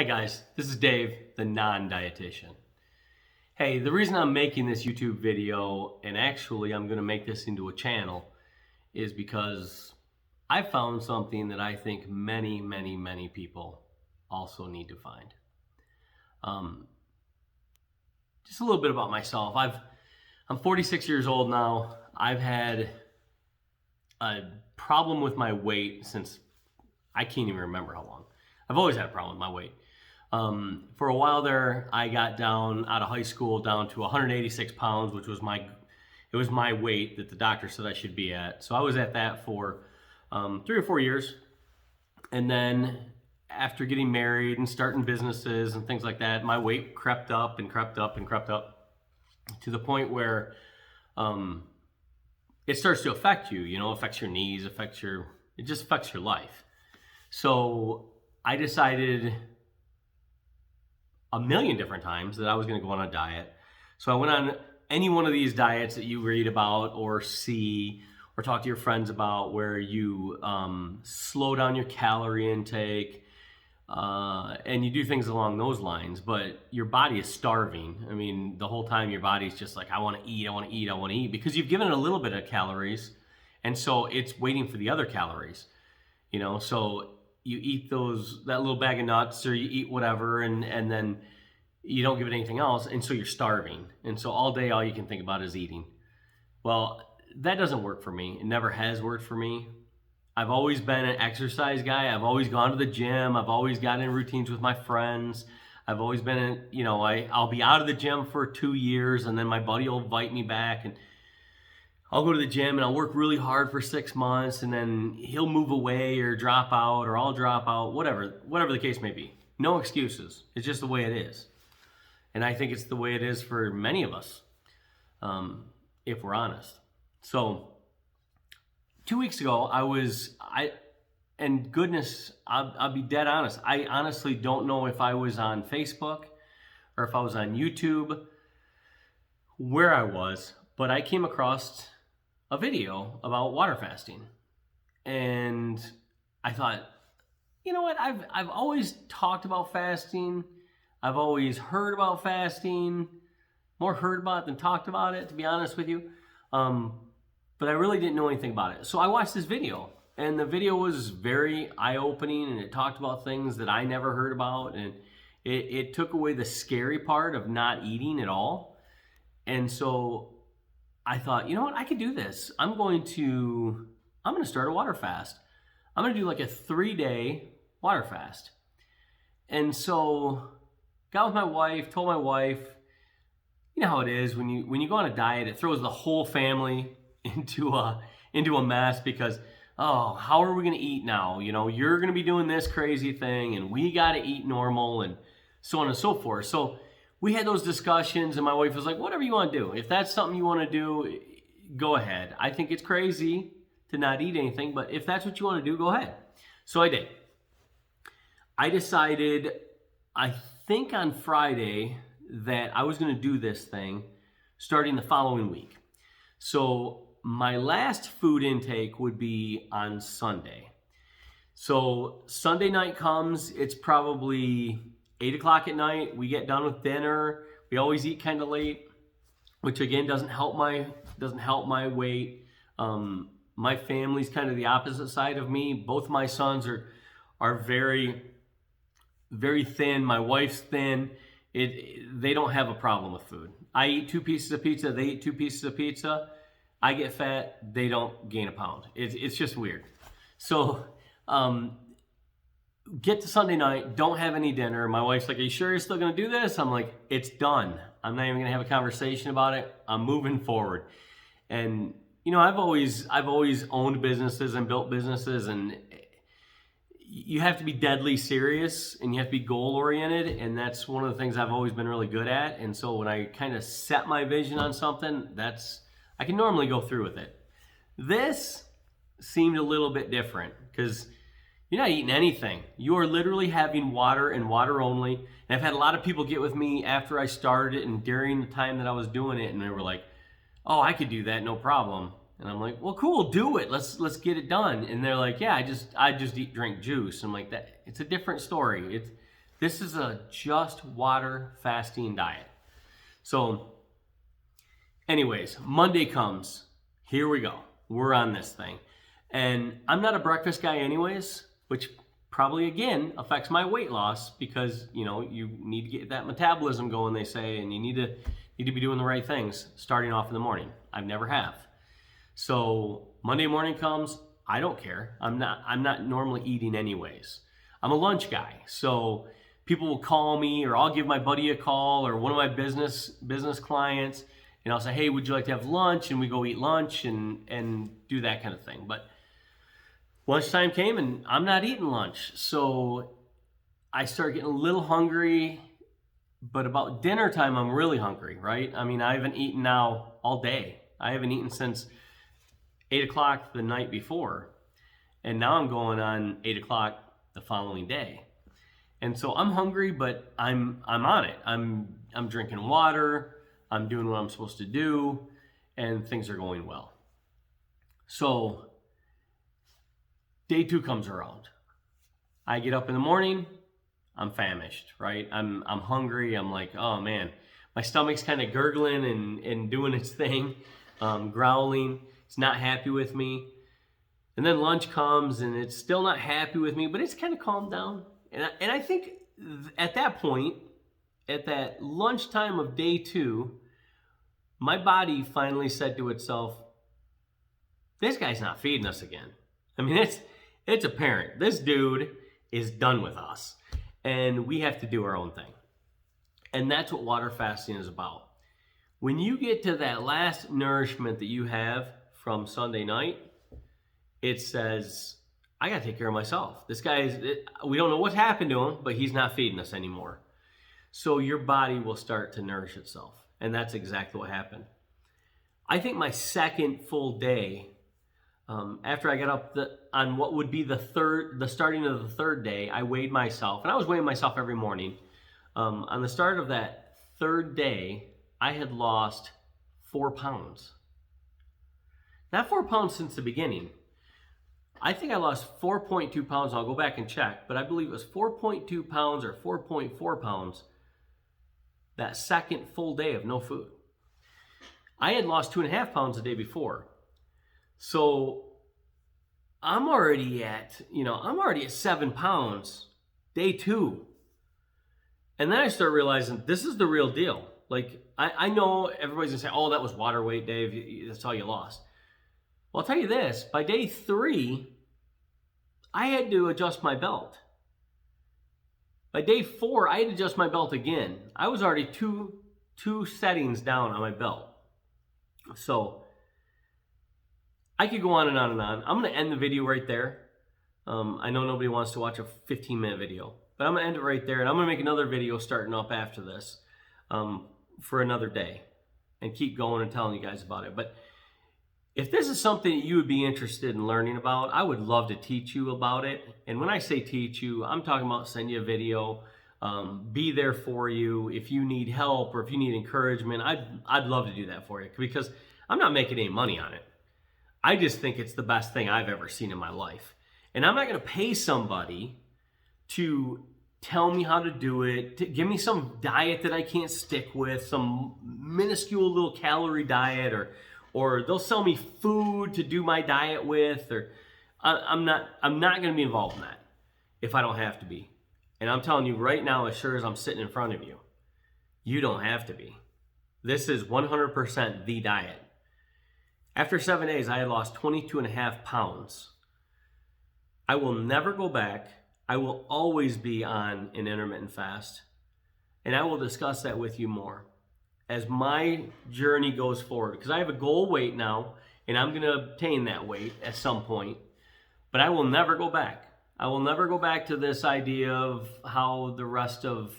Hi guys, this is Dave, the non-dietitian. Hey, the reason I'm making this YouTube video, and actually I'm gonna make this into a channel, is because I found something that I think many people also need to find. Um, just a little bit about myself. I'm 46 years old now. I've had a problem with my weight since I can't even remember how long. I've always had a problem with my weight. For a while there, I got down out of high school down to 186 pounds, which was my weight that the doctor said I should be at. So I was at that for 3 or 4 years. And then after getting married and starting businesses and things like that, my weight crept up and crept up and crept up to the point where it starts to affect you, affects your knees, it just affects your life. So I decided a million different times that I was going to go on a diet. So I went on any one of these diets that you read about or see or talk to your friends about, where you slow down your calorie intake and you do things along those lines, but your body is starving. I mean, the whole time your body's just like, I want to eat, I want to eat, I want to eat, because you've given it a little bit of calories, and so it's waiting for the other calories, so you eat that little bag of nuts, or you eat whatever, and then you don't give it anything else, and so you're starving. And so all day, all you can think about is eating. Well, that doesn't work for me. It never has worked for me. I've always been an exercise guy. I've always gone to the gym. I've always gotten in routines with my friends. I've always been, I'll be out of the gym for 2 years, and then my buddy will invite me back, and I'll go to the gym and I'll work really hard for 6 months, and then he'll move away or drop out, or I'll drop out, whatever the case may be. No excuses. It's just the way it is. And I think it's the way it is for many of us, if we're honest. So 2 weeks ago, I'll be dead honest. I honestly don't know if I was on Facebook or if I was on YouTube, where I was, but I came across a video about water fasting. And I thought, you know what? I've always talked about fasting. I've always heard about fasting, more heard about it than talked about it, to be honest with you. But I really didn't know anything about it. So I watched this video, and the video was very eye-opening, and it talked about things that I never heard about, and it took away the scary part of not eating at all. And so I thought, you know what, I could do this. I'm going to start a water fast. I'm going to do like a 3-day water fast. And so got with my wife, told my wife, you know how it is when you go on a diet, it throws the whole family into a mess, because, oh, how are we going to eat now? You're going to be doing this crazy thing, and we got to eat normal, and so on and so forth. So we had those discussions, and my wife was like, whatever you want to do. If that's something you want to do, go ahead. I think it's crazy to not eat anything, but if that's what you want to do, go ahead. So I did. I decided, I think on Friday, that I was going to do this thing starting the following week. So my last food intake would be on Sunday. So Sunday night comes, it's probably 8 o'clock at night. We get done with dinner. We always eat kind of late, which again doesn't help my weight. My family's kind of the opposite side of me. Both my sons are very, very thin. My wife's thin. They don't have a problem with food. I eat 2 pieces of pizza. They eat 2 pieces of pizza. I get fat. They don't gain a pound. It's just weird. So get to Sunday night, don't have any dinner. My wife's like, are you sure you're still going to do this? I'm like, it's done. I'm not even going to have a conversation about it. I'm moving forward. And, I've always owned businesses and built businesses, and you have to be deadly serious, and you have to be goal oriented. And that's one of the things I've always been really good at. And so when I kind of set my vision on something, I can normally go through with it. This seemed a little bit different, because you're not eating anything. You are literally having water and water only. And I've had a lot of people get with me after I started it and during the time that I was doing it, and they were like, oh, I could do that, no problem. And I'm like, well, cool, do it. Let's get it done. And they're like, yeah, I just drink juice. I'm like, that it's a different story. This is a just water fasting diet. So anyways, Monday comes. Here we go. We're on this thing. And I'm not a breakfast guy anyways, which probably again affects my weight loss because, you know, you need to get that metabolism going, they say, and you need to be doing the right things starting off in the morning. I've never have. So Monday morning comes, I don't care. I'm not normally eating anyways. I'm a lunch guy. So people will call me, or I'll give my buddy a call, or one of my business clients, and I'll say, hey, would you like to have lunch? And we go eat lunch and do that kind of thing. But lunchtime came and I'm not eating lunch. So I start getting a little hungry, but about dinner time, I'm really hungry, right? I mean, I haven't eaten now all day. I haven't eaten since 8 o'clock the night before. And now I'm going on 8 o'clock the following day. And so I'm hungry, but I'm on it. I'm drinking water. I'm doing what I'm supposed to do, and things are going well. So day 2 comes around. I get up in the morning. I'm famished, right? I'm hungry. I'm like, oh man, my stomach's kind of gurgling and doing its thing, growling. It's not happy with me. And then lunch comes and it's still not happy with me, but it's kind of calmed down. And I think at that point, at that lunchtime of day 2, my body finally said to itself, this guy's not feeding us again. I mean, it's apparent. This dude is done with us. And we have to do our own thing. And that's what water fasting is about. When you get to that last nourishment that you have from Sunday night, it says, I got to take care of myself. This guy we don't know what's happened to him, but he's not feeding us anymore. So your body will start to nourish itself. And that's exactly what happened. I think my second full day, after I got up on what would be the starting of the third day, I weighed myself, and I was weighing myself every morning. On the start of that third day, I had lost 4 pounds. Not 4 pounds since the beginning. I think I lost 4.2 pounds. I'll go back and check, but I believe it was 4.2 pounds or 4.4 pounds that second full day of no food. I had lost 2.5 pounds the day before. So I'm already at 7 pounds, day 2. And then I start realizing this is the real deal. Like, I know everybody's gonna say, oh, that was water weight, Dave. That's all you lost. Well, I'll tell you this, by day 3, I had to adjust my belt. By day 4, I had to adjust my belt again. I was already two settings down on my belt. So I could go on and on and on. I'm going to end the video right there. I know nobody wants to watch a 15-minute video, but I'm going to end it right there, and I'm going to make another video starting up after this for another day and keep going and telling you guys about it. But if this is something that you would be interested in learning about, I would love to teach you about it. And when I say teach you, I'm talking about send you a video, be there for you. If you need help or if you need encouragement, I'd love to do that for you, because I'm not making any money on it. I just think it's the best thing I've ever seen in my life. And I'm not going to pay somebody to tell me how to do it, to give me some diet that I can't stick with, some minuscule little calorie diet, or they'll sell me food to do my diet with, or I'm not going to be involved in that if I don't have to be. And I'm telling you right now, as sure as I'm sitting in front of you, you don't have to be. This is 100% the diet. After 7 days, I had lost 22.5 pounds. I will never go back. I will always be on an intermittent fast. And I will discuss that with you more as my journey goes forward, because I have a goal weight now, and I'm going to obtain that weight at some point, but I will never go back. I will never go back to this idea of how the rest of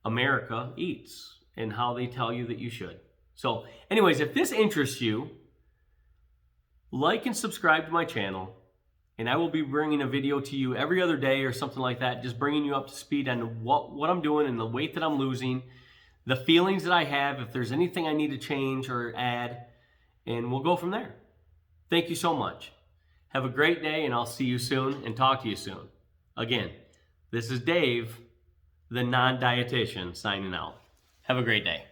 America eats and how they tell you that you should. So anyways, if this interests you, like and subscribe to my channel, and I will be bringing a video to you every other day or something like that, just bringing you up to speed on what I'm doing and the weight that I'm losing, the feelings that I have, if there's anything I need to change or add, and we'll go from there. Thank you so much. Have a great day, and I'll see you soon and talk to you soon. Again, This is Dave, the non-dietitian, signing out. Have a great day.